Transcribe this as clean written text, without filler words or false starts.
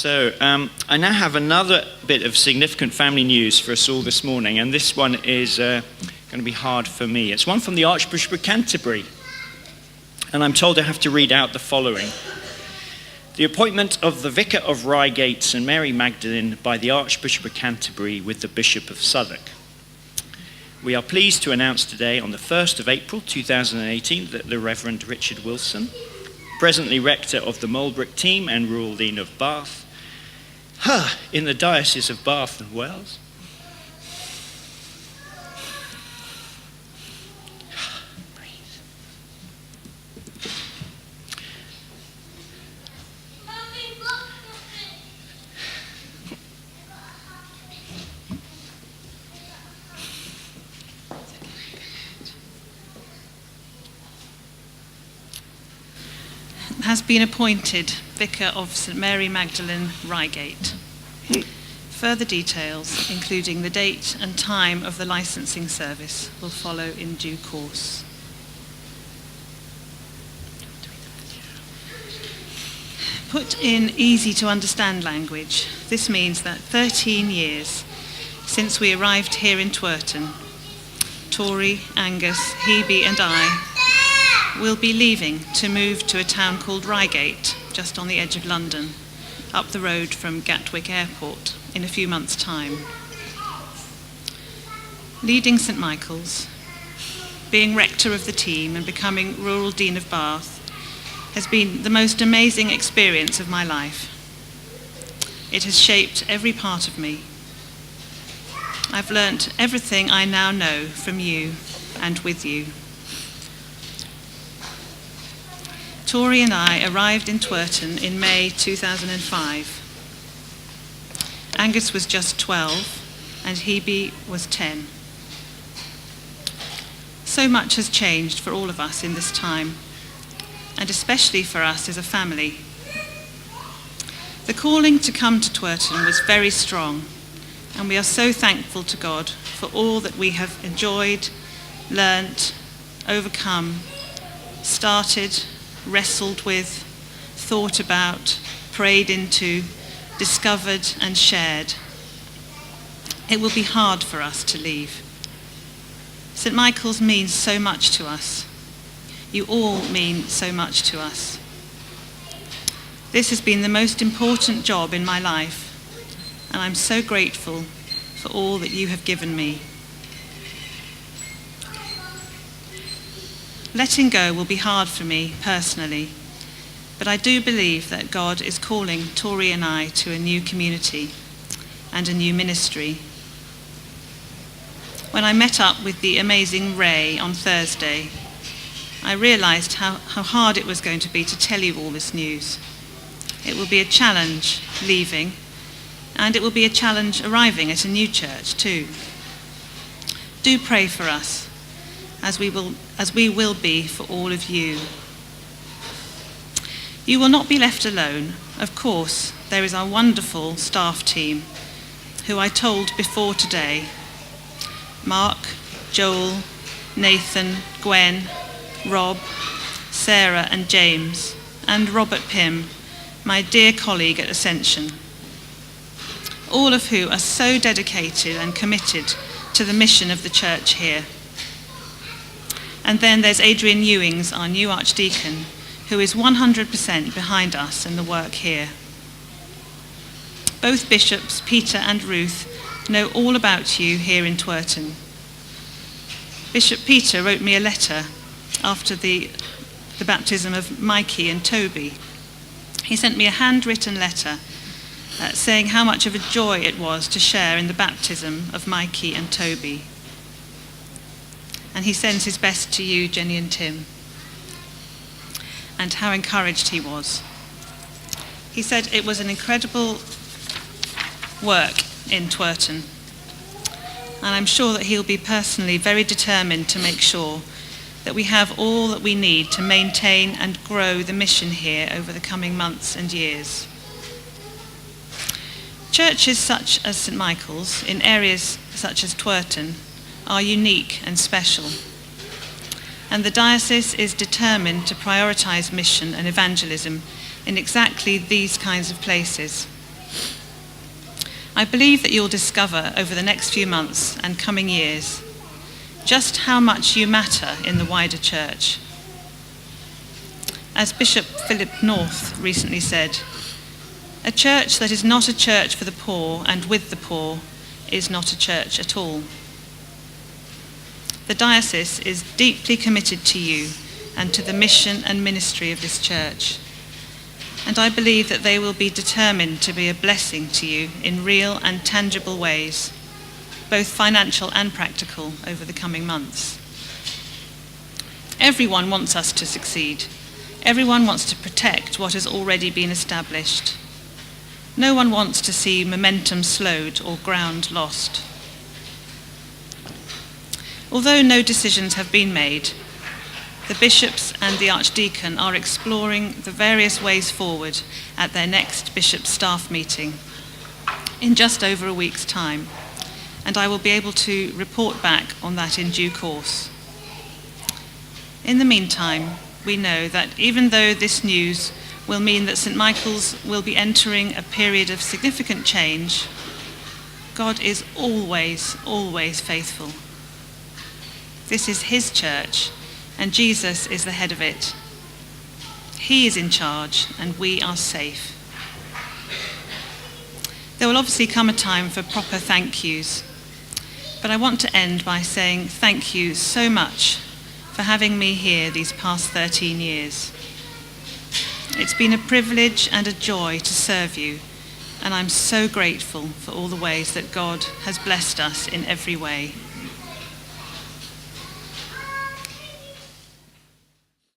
I now have another bit of significant family news for us all this morning, and this one is going to be hard for me. It's one from the Archbishop of Canterbury, and I'm told I have to read out the following. The appointment of the Vicar of Reigate, St Mary Magdalene, by the Archbishop of Canterbury with the Bishop of Southwark. We are pleased to announce today, on the 1st of April 2018, that the Reverend Richard Wilson, presently rector of the Mulbrick team and rural dean of Bath, in the Diocese of Bath and Wells, has been appointed Vicar of St Mary Magdalene, Reigate. Further details, including the date and time of the licensing service, will follow in due course. Put in easy-to-understand language, this means that 13 years since we arrived here in Twerton, Tory, Angus, Hebe and I will be leaving to move to a town called Reigate, just on the edge of London, up the road from Gatwick Airport, in a few months' time. Leading St Michael's, being rector of the team and becoming rural dean of Bath has been the most amazing experience of my life. It has shaped every part of me. I've learnt everything I now know from you and with you. Tory and I arrived in Twerton in May 2005. Angus was just 12 and Hebe was 10. So much has changed for all of us in this time, and especially for us as a family. The calling to come to Twerton was very strong, and we are so thankful to God for all that we have enjoyed, learnt, overcome, started, wrestled with, thought about, prayed into, discovered and shared. It will be hard for us to leave. St Michael's means so much to us. You all mean so much to us. This has been the most important job in my life, and I'm so grateful for all that you have given me. Letting go will be hard for me personally, but I do believe that God is calling Tory and I to a new community and a new ministry. When I met up with the amazing Ray on Thursday, I realised how hard it was going to be to tell you all this news. It will be a challenge leaving, and it will be a challenge arriving at a new church too. Do pray for us, as we will be for all of you. You will not be left alone. Of course, there is our wonderful staff team, who I told before today. Mark, Joel, Nathan, Gwen, Rob, Sarah and James, and Robert Pym, my dear colleague at Ascension, all of who are so dedicated and committed to the mission of the church here. And then there's Adrian Ewings, our new Archdeacon, who is 100% behind us in the work here. Both bishops, Peter and Ruth, know all about you here in Twerton. Bishop Peter wrote me a letter after the baptism of Mikey and Toby. He sent me a handwritten letter saying how much of a joy it was to share in the baptism of Mikey and Toby. And he sends his best to you, Jenny and Tim, and how encouraged he was. He said it was an incredible work in Twerton, and I'm sure that he'll be personally very determined to make sure that we have all that we need to maintain and grow the mission here over the coming months and years. Churches such as St Michael's, in areas such as Twerton, are unique and special. And the diocese is determined to prioritise mission and evangelism in exactly these kinds of places. I believe that you'll discover over the next few months and coming years just how much you matter in the wider church. As Bishop Philip North recently said, a church that is not a church for the poor and with the poor is not a church at all. The diocese is deeply committed to you and to the mission and ministry of this church. And I believe that they will be determined to be a blessing to you in real and tangible ways, both financial and practical, over the coming months. Everyone wants us to succeed. Everyone wants to protect what has already been established. No one wants to see momentum slowed or ground lost. Although no decisions have been made, the bishops and the archdeacon are exploring the various ways forward at their next bishop staff meeting in just over a week's time, and I will be able to report back on that in due course. In the meantime, we know that even though this news will mean that St. Michael's will be entering a period of significant change, God is always, always faithful. This is his church, and Jesus is the head of it. He is in charge, and we are safe. There will obviously come a time for proper thank yous, but I want to end by saying thank you so much for having me here these past 13 years. It's been a privilege and a joy to serve you, and I'm so grateful for all the ways that God has blessed us in every way.